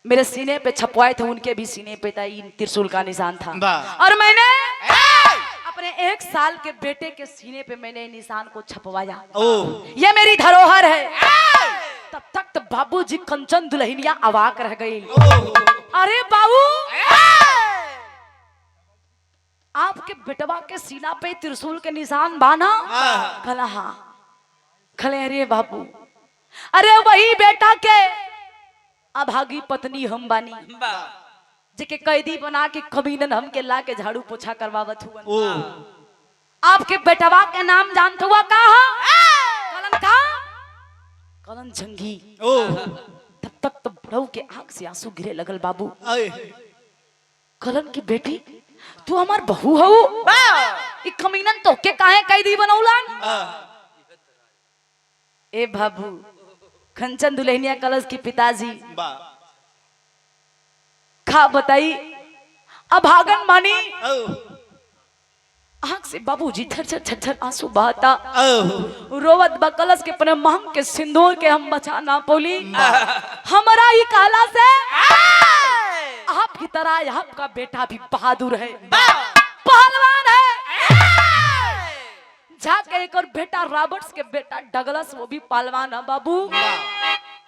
मेरे सीने पे छपवाए थे, उनके भी सीने पे था त्रिशूल का निशान था। और मैंने अपने 1 साल के बेटे के सीने पे मैंने निशान को छपवाया। ये मेरी धरोहर है। तब तक तो बाबूजी बाबूजी कंचन दुल्हनिया अवाक रह गई। अरे बाबू, आपके बेटवा के सीना पे त्रिशूल के निशान बाना? कला हाँ। खले अरे बाबू, अरे वही बेटा के अभागी पत्नी हम बानी, जेके कैदी बना के कमीनन हमके ला के झाड़ू पोछा करवावत हुआ। आपके बेटवा के नाम जानते हुआ कहा? कलन का कलन जंगी। तब तक तो बुढ़ऊ के आंख से आंसू गिरे लगल। बाबू, कलन की बेटी तू हमार बहू हो? ई कमीनन तो के काहे कैदी बनौलन? ए बाबू, कंचन दुल्हनिया कलश की पिताजी खा बताई अभागन मानी। आंख से बाबूजी झरझर झरझर आंसू बहता। रोवत बकलस के अपने महंग के सिंदूर के हम बचा ना पोली। हमारा ही काला से आपकी तरह आपका बेटा भी बहादुर है, पहलवान है। जाके एक और बेटा रॉबर्ट्स के बेटा डगलस, वो भी पहलवान है बाबू।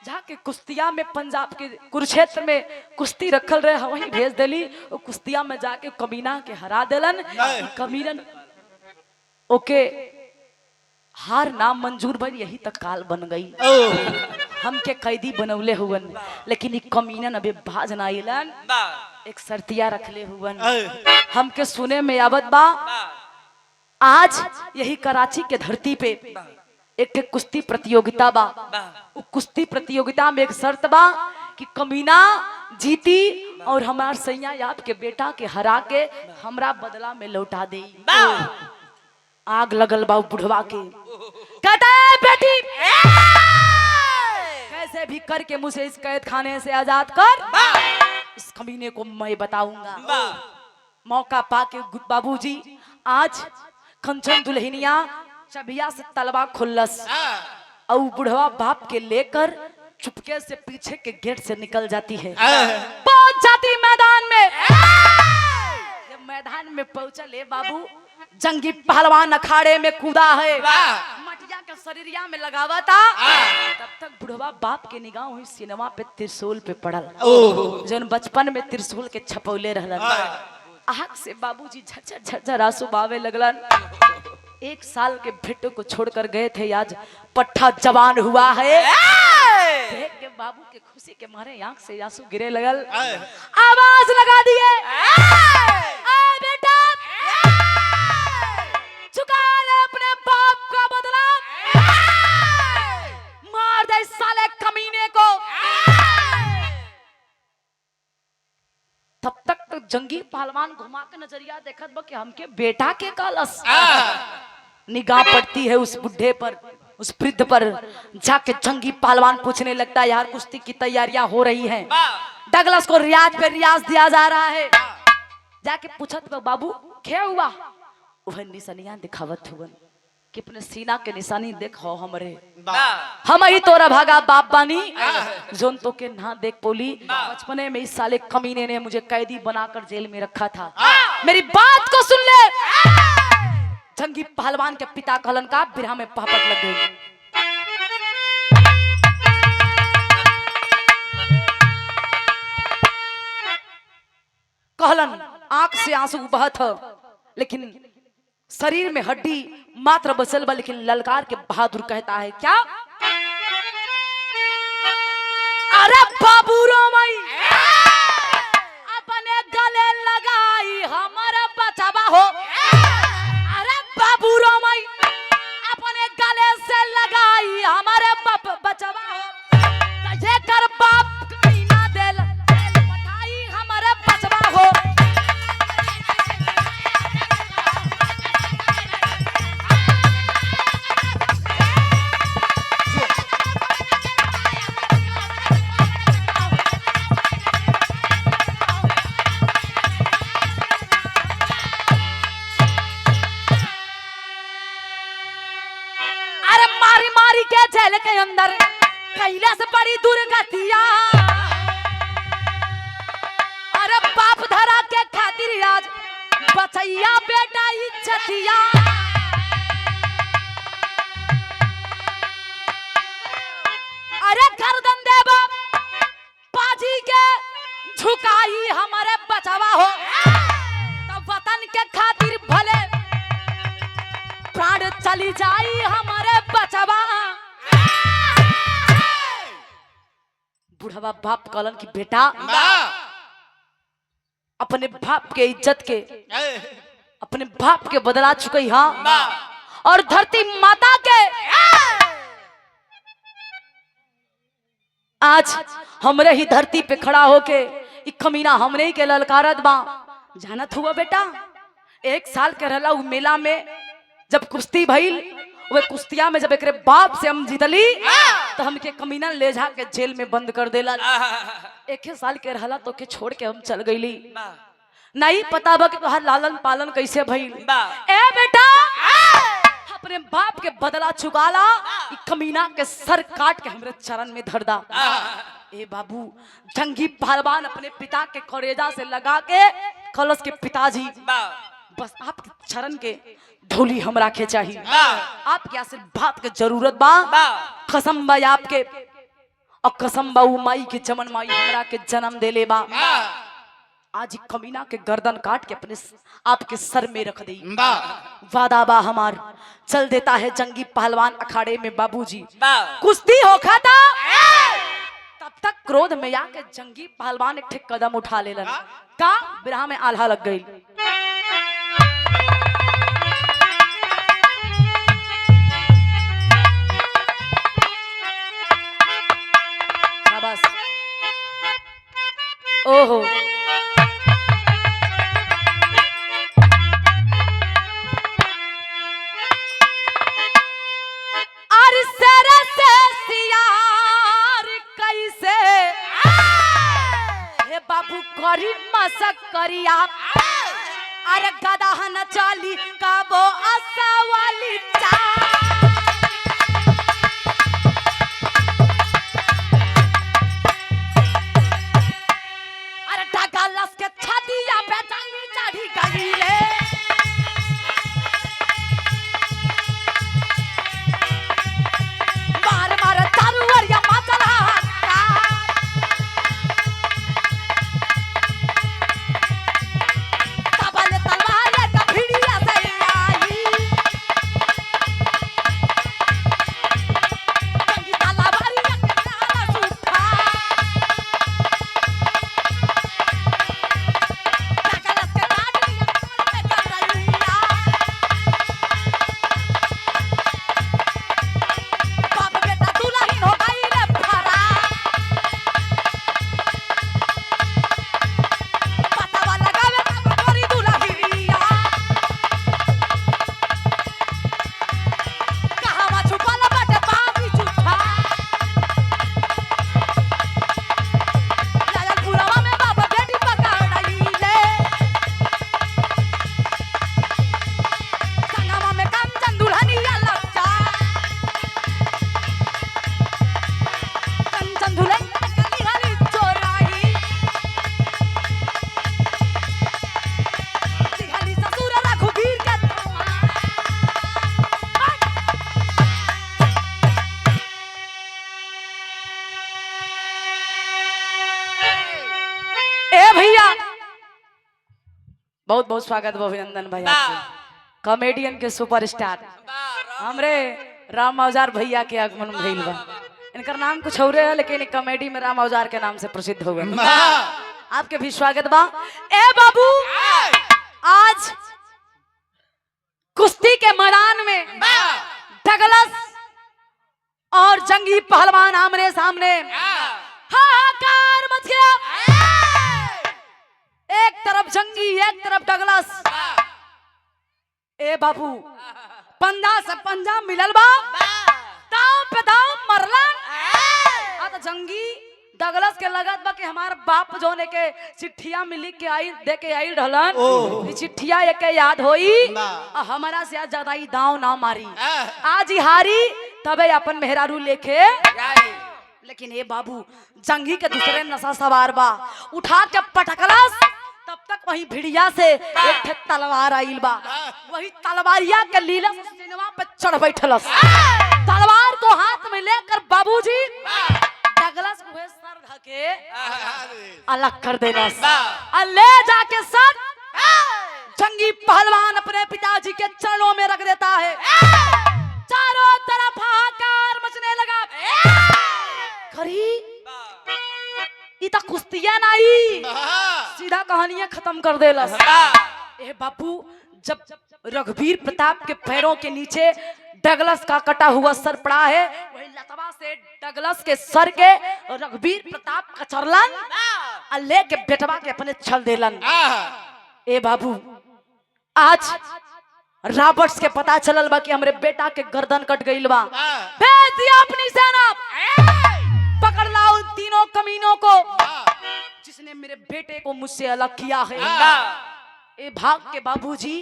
जाके कुश्तिया में पंजाब के कुरुक्षेत्र में कुश्ती रखल रहे, वहीं भेज देली। वो कुश्तिया में जाके कमीना के हरा देलन। कमीनन ओके हार नाम मंजूर भई, यही तक काल बन गई। हमके कैदी बनौले हुवन, लेकिन कमीनन अबे बाज ना आइलन। एक शर्तिया रखले हुवन। हमके सुने में आवत बा आज यही कराची के धरती पे एक कुश्ती प्रतियोगिता बा। वो कुश्ती प्रतियोगिता में एक शर्त बा कि कमीना जीती और हमार सैया आपके बेटा के हरा के हमरा बदला में लौटा दे। आग लगल बा बुढ़वा के। कहता है बेटी कैसे भी करके मुझे इस कैद खाने से आजाद कर, इस कमीने को मैं बताऊंगा। मौका पाके बाबूजी आज कंचन दुल्हनिया चबिया से तलवा खुल्लस और बुढ़वा बाप के लेकर चुपके से पीछे के गेट से निकल जाती है। पहुंच जाती मैदान में। जब मैदान में पहुंचा ले बाबू, जंगी पहलवान अखाड़े में कूदा है, मटिया के शरीरिया में लगावा था। तब तक बुढ़वा बाप के निगाह हुई सिनेमा पे त्रिशूल पे पड़ल, जन बचपन में त्रिशूल के छपौले रहलन। आँख से बाबूजी झरझर झरझर आंसू बावे लगलन। 1 साल के बेटे को छोड़कर गए थे, आज पट्ठा जवान हुआ है। देख के बाबू के खुशी के मारे आंख से आंसू गिरे लगल। आवाज लगा दिए, बेटा चुका ले अपने बाप का बदला, मार दे साले कमीने को। तब तक तो जंगी पहलवान घुमा के नजरिया देखत बा कि हमके बेटा के कालस। निगाह पड़ती है उस बुढ़े पर, उस वृद्ध पर। जाके जंगी पहलवान पूछने लगता है यार कुश्ती की तैयारियां हो रही हैं, डगलस को रियाज पे रियाज दिया जा रहा है। जाके पूछत बाबू क्या हुआ? वह निशानियां दिखावत हुवन कि अपने सीना के निशानी देखो हमरे, हम ही तोरा भागा बाप बानी जोन तो के ना देख पोली। बचपने में इस साले कमीने ने मुझे कैदी बनाकर जेल में रखा था। मेरी बात को सुन ले। जंगी पहलवान के पिता कहलन का बिरहा में पहपट लग गई। कहलन आंख से आंसू बहत है, लेकिन शरीर में हड्डी मात्र बसल बा। लेकिन ललकार के बहादुर कहता है क्या? अरे बाबू रोमई अपने गले लगाई हमारा बचावा हो। अरे बाबू रोमई अपने गले से लगाई हमारे बचावा हो। ये कर बाप कहीं ना दिल पठाई हमारे बचवा हो। जेल के अंदर कैलाश बड़ी दुर्गतिया। अरे बाप धरा के खातिर आज बचैया बेटा इज्जतिया। अरे गर्दन दे बाप झुकाई हमारे बचावा हो, तब वतन के खातिर भले प्राण चली जाई हमारे बचावा। बुढ़वा बाप कहलन की बेटा अपने बाप के इज्जत के अपने बाप के बदला चुकी हाँ, और धरती माता के आज हमरे ही धरती पे खड़ा होके एक कमीना हमरे ही के ललकारत बा। जानत हुआ बेटा 1 साल के रहला उ मेला में जब कुश्ती भइल, वे कुश्तिया में जब एकरे बाप से हम जीतली तो हमके कमीना ले जा के जेल में बंद कर देला। 1 साल के रहला तो के छोड़ के हम चल गईली, नहीं पता बा कि तोहार लालन पालन कैसे भइल। ए बेटा अपने बाप के बदला चुकाला, कमीना के सर काट के हमरे चरण में धर दा। ए बाबू जंगी पहलवान अपने पिता के करेजा से लगा के कलश के पिताजी बस आपके चरण के धूली हमरा के चाहिए, आपके आशीर्वाद के जरूरत बा। कसम बा आपके और कसम बा माई के चमन माई हमरा के जन्म देले बा। आज कमीना के गर्दन काट के अपने आपके सर में रख दी। वादा बा हमार चल देता है जंगी पहलवान अखाड़े में बाबूजी। कुश्ती होखा था तब तक क्रोध में आके जंगी पहलवान एक ठे कदम उठा लेलन का बिरहा में आल्हा लग गई। शाबाश। ओहो बाबू करी मसक करिया अरे गदा न चाली का वो आसा वाली चा। अरे ढाका लस के छातिया पे चाली चढ़ी गई ले, मार मार चारू वरिया माचला बहुत बहुत स्वागत अभिनंदन भाई आपके कॉमेडियन के सुपरस्टार हमरे राम औजार भैया के आगमन भइल बा। इनका नाम कुछ और है लेकिन कॉमेडी में राम औजार के नाम से प्रसिद्ध हो गए। आपके भी स्वागत बा। ए बाबू आज कुश्ती के मैदान में डगलस और जंगी पहलवान आमने सामने हाहाकार मच गया। एक तरफ जंगी एक तरफ डगलस। ए बाबू पंजा से पंजा मिलल बा, दांव पे दांव मरलन। आ तो जंगी डगलस के लगत बा कि हमार बाप जोने के चिट्ठिया में लिख के आई दे के आई रहलन, ई चिट्ठिया एक याद होई आ हमारा से ज्यादा ही दांव ना मारी। आज ही हारी तबे अपन मेहरारू लेके। लेकिन ए बाबू जंगी के दूसरे नशा सवार बा, उठा के पटकलस। तब तक वही भिड़िया से एक तलवार आइल बा, वही तलवारिया के लीला से सिनेमा पे चढ़ बैठलस। तलवार को हाथ में लेकर बाबूजी डगलस को सर के अलग कर देना, और ले जाके सर जंगी पहलवान अपने पिताजी के चरणों में रख देता है। चारों तरफ हाहाकार मचने लगा। खरी इता कुश्तियां नहीं, सीधा कहानियां खत्म कर देला। ए बापू, जब रघुवीर प्रताप के पैरों के नीचे डगलस का कटा हुआ सर पड़ा है, वही लतवा से डगलस के सर के रघुवीर प्रताप कचरलन और लेके बेटवा के अपने छल देलन। ए बाबू, आज रॉबर्ट्स के पता चलल बा कि हमरे बेटा के गर्दन कट गइल बा। भेज दिया अपनी सेना, पकड़ लाओ उन तीनों कमीनों को जिसने मेरे बेटे को मुझसे अलग किया है। ए भाग के बाबूजी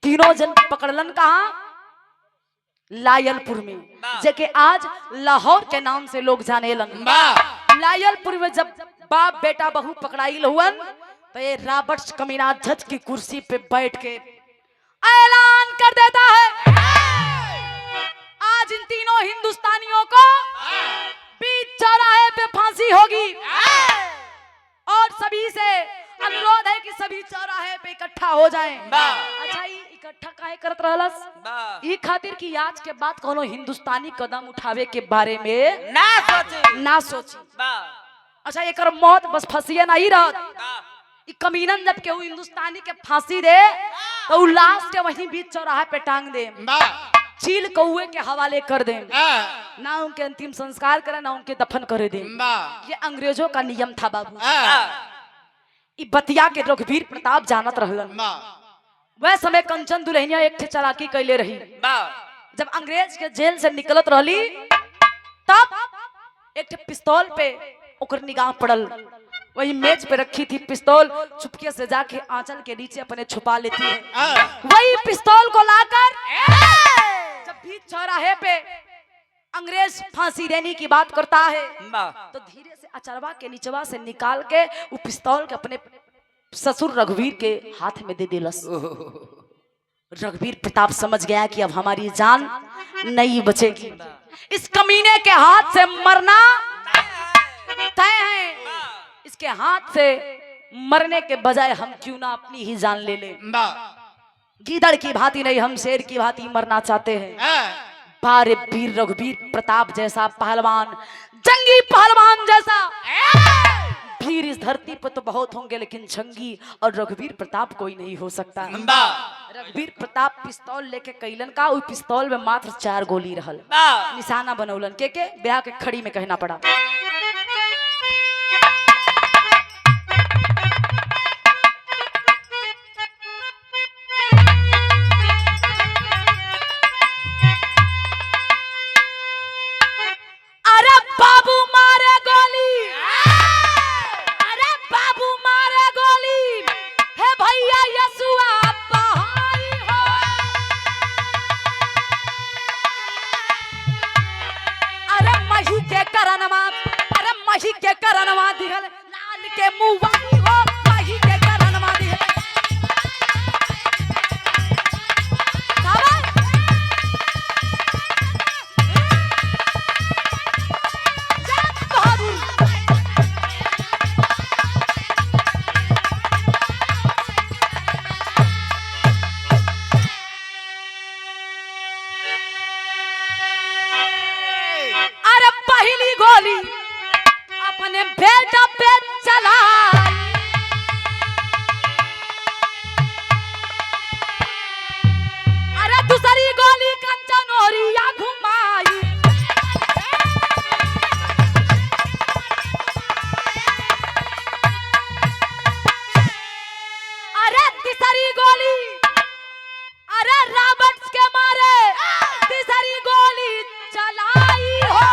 तीनों जन पकड़लन कहा? लायलपुर में, जेके आज लाहौर के नाम से लोग जानेलन। लायलपुर में जब बाप बेटा बहू पकड़ाइल हुअन, तो ये रॉबर्ट्स कमीना जज की कुर्सी पे बैठ के ऐलान कर देता है, आज इन तीनों हिंदुस्तानियों को बीच चौराहे पे फांसी होगी, और सभी से अनुरोध है कि सभी चौराहे पे इकट्ठा हो जाएं। अच्छा, ये इकट्ठा काहे करत रहलस? ई खातिर कि आज के बाद कोनो हिंदुस्तानी कदम उठावे के बारे में ना सोची। अच्छा, एकर मौत बस फंसिए नहीं रहत। ई कमीनन जब केहू हिंदुस्तानी के फांसी दे तो उ लाश के वहीं बीच चौराहे पे टांग दे, चील कौए के हवाले कर दे, ना उनके अंतिम संस्कार करे ना उनके दफन करे दे। ये अंग्रेजों का नियम था बाबू। ई बतिया के रघुवीर प्रताप जानत रहलन। वह समय कंचन दुल्हनिया एक ठे चालाकी कैले रही। जब अंग्रेज के जेल से निकलत रहली, तब एक ठे पिस्तौल पे ओकर निगाह पड़ल। वही मेज पे रखी थी पिस्तौल, चुपके से जाके आंचल के नीचे अपने छुपा लेती है। वही पिस्तौल को लाकर जब बीच चौराहे पे अंग्रेज फांसी देने की बात करता है, तो धीरे से अचरवा के नीचवा से निकाल के वो पिस्तौल के अपने ससुर रघुवीर के हाथ में दे दिलस। रघुवीर प्रताप समझ गया कि अब हमारी जान नहीं बचेगी, इस कमीने के हाथ से मरना तय है। इसके हाथ से मरने के बजाय हम क्यों ना अपनी ही जान ले ले। गीदड़ की भांति नहीं, हम शेर की भांति मरना चाहते हैं। बारे वीर रघुवीर प्रताप जैसा पहलवान, जंगी पहलवान जैसा वीर इस धरती पर तो बहुत होंगे, लेकिन जंगी और रघुवीर प्रताप कोई नहीं हो सकता। रघुवीर प्रताप पिस्तौल लेके कैलन का, उस पिस्तौल में मात्र 4 गोली रहल। निशाना बनौलन के ब्याह के खड़ी में कहना पड़ा। मही के करनवा दिहल लाल के मुवाई हो, मही के करनवा दिहल। अरे पहली गोली अपने बेटा पे चला, अरे दूसरी गोली कंचनोरिया घुमाई, अरे तीसरी गोली अरे रॉबर्ट्स के मारे तीसरी गोली चलाई हो।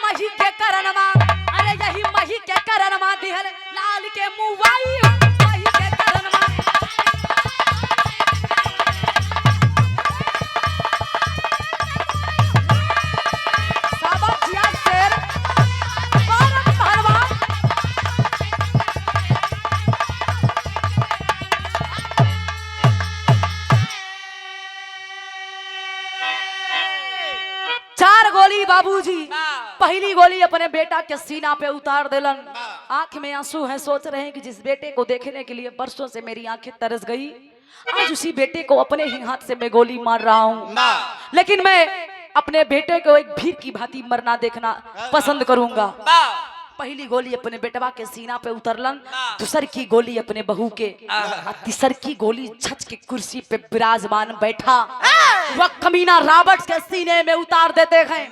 मही के करनमा, अरे यही मही के करनमा दिहल लाल के मुवाई हो, मही के करनमा। शाबाश जिया शेर, भारत पहलवान। 4 गोली बाबूजी पहली गोली अपने बेटा के सीना पे उतार देलन। आंख में आंसू हैं, सोच रहे हैं कि जिस बेटे को देखने के लिए बरसों से मेरी आंखें तरस गई, आज उसी बेटे को अपने ही हाथ से मैं गोली मार रहा हूँ। लेकिन मैं अपने बेटे को एक भीड़ की भांति मरना देखना पसंद करूंगा। पहली गोली अपने बेटवा के सीना पे उतरलन, दूसर की गोली अपने बहू के, तीसर की गोली छच के कुर्सी पे विराजमान बैठा वह कमीना रॉबर्ट के सीने में उतार देते हैं।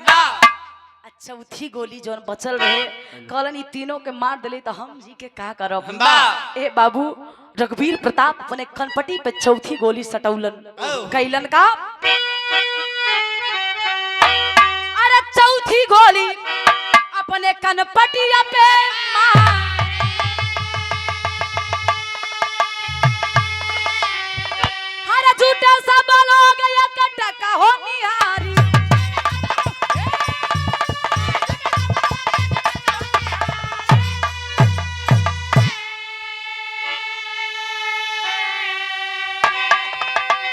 चौथी गोली जो बचल रहे कहलन ई तीनों के मार दिले तो हम जी के का करब। ए बाबू रघुवीर प्रताप अपने कनपटी पे चौथी गोली सटौलन, कैलन का अरे चौथी गोली अपने कनपटिया पे हर झूठे सब लोग ये कटका हो निहारी।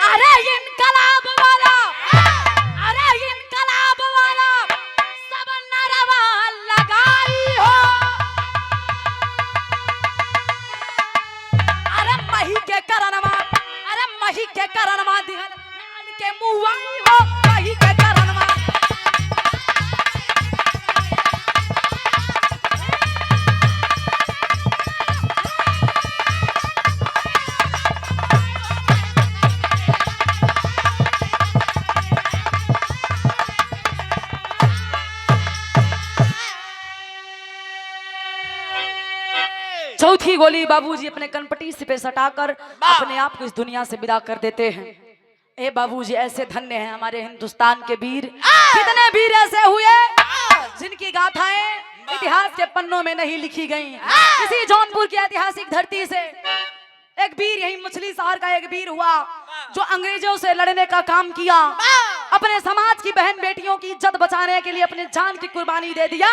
अरे इनकलाब वाला सब नरवा लगाई हो। अरे मही के करणमा दिहल के मुआई हो, मही के करणमा। चौथी गोली बाबूजी अपने कनपटी से पे सटाकर अपने आप को इस दुनिया से विदा कर देते हैं। ए बाबूजी ऐसे धन्य हैं हमारे हिंदुस्तान के वीर, कितने वीर ऐसे हुए जिनकी गाथाएं इतिहास के पन्नों में नहीं लिखी गई। इसी जौनपुर की ऐतिहासिक धरती से एक वीर, यही मछली शहर का एक वीर हुआ जो अंग्रेजों से लड़ने का काम किया, अपने समाज की बहन बेटियों की इज्जत बचाने के लिए अपनी जान की कुर्बानी दे दिया।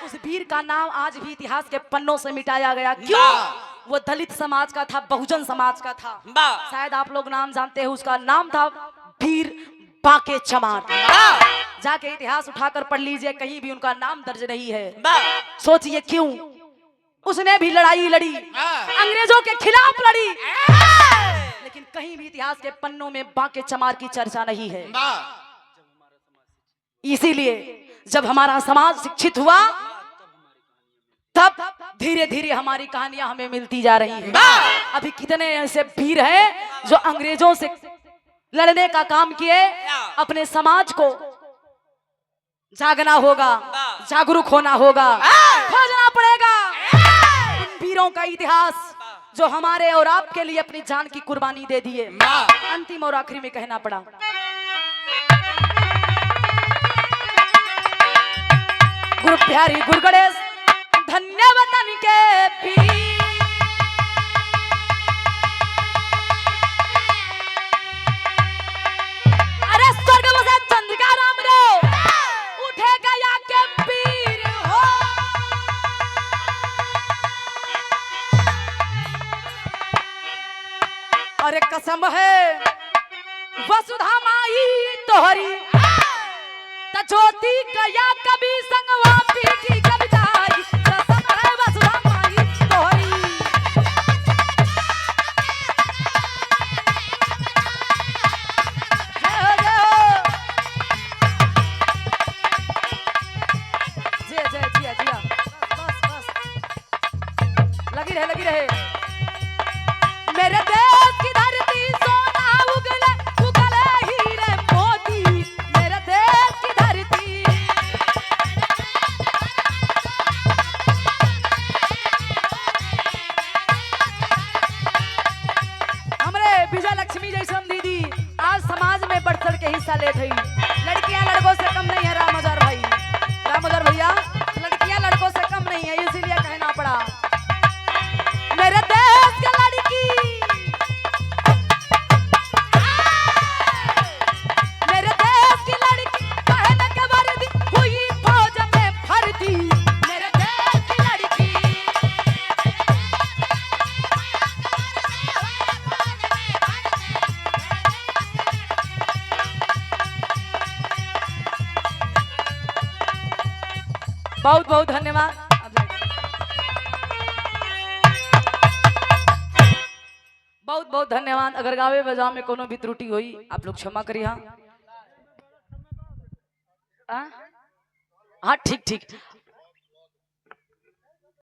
उस वीर का नाम आज भी इतिहास के पन्नों से मिटाया गया। क्यों? वो दलित समाज का था, बहुजन समाज का था। शायद आप लोग नाम जानते हैं, उसका नाम था वीर बांके चमार। जाके इतिहास उठाकर पढ़ लीजिए, कहीं भी उनका नाम दर्ज नहीं है। सोचिए क्यों? उसने भी लड़ाई लड़ी, अंग्रेजों के खिलाफ लड़ी, लेकिन कहीं भी इतिहास के पन्नों में बांके चमार की चर्चा नहीं है। इसीलिए जब हमारा समाज शिक्षित हुआ तब धीरे धीरे हमारी कहानियां हमें मिलती जा रही हैं। अभी कितने ऐसे वीर हैं जो अंग्रेजों से लड़ने का काम किए। अपने समाज को जागना होगा, जागरूक होना होगा, खोजना पड़ेगा उन वीरों का इतिहास जो हमारे और आपके लिए अपनी जान की कुर्बानी दे दिए। अंतिम और आखिरी में कहना पड़ा, गुरु प्यारी गुरु गणेश धन्य वतन के वीर। अरे स्वर्ग बसे चंद्रिका राम रे उठे गया के वीर हो। अरे कसम है वसुधा माई तोहरी ज्योति गया कभी संगवा पीठी कविताई। कसम है वसुधा माई तोहरी। जय जय जिया जिया, बस लगी रहे मेरे देश की धरती सोना उगले उगले हीरे मोती। मेरे देश की धरती हमरे विजय लक्ष्मी जैसन दीदी आज समाज में बढ़ चढ़ के हिस्सा ले रही। लड़कियां लड़कों से कम नहीं है। रामोदर भैया लड़कियां लड़कों से कम नहीं है, इसीलिए कहना पड़ा। मेरे देश की लड़की, मेरे देश की लड़की पहन के वर्दी हुई फौज में भर्ती। मेरे देश की लड़की बहुत बहुत धन्यवाद। आप जाइए। बहुत बहुत धन्यवाद। अगर गावे बजावे में कोनो भी त्रुटि हुई आप लोग क्षमा करिए। हाँ हाँ ठीक ठीक।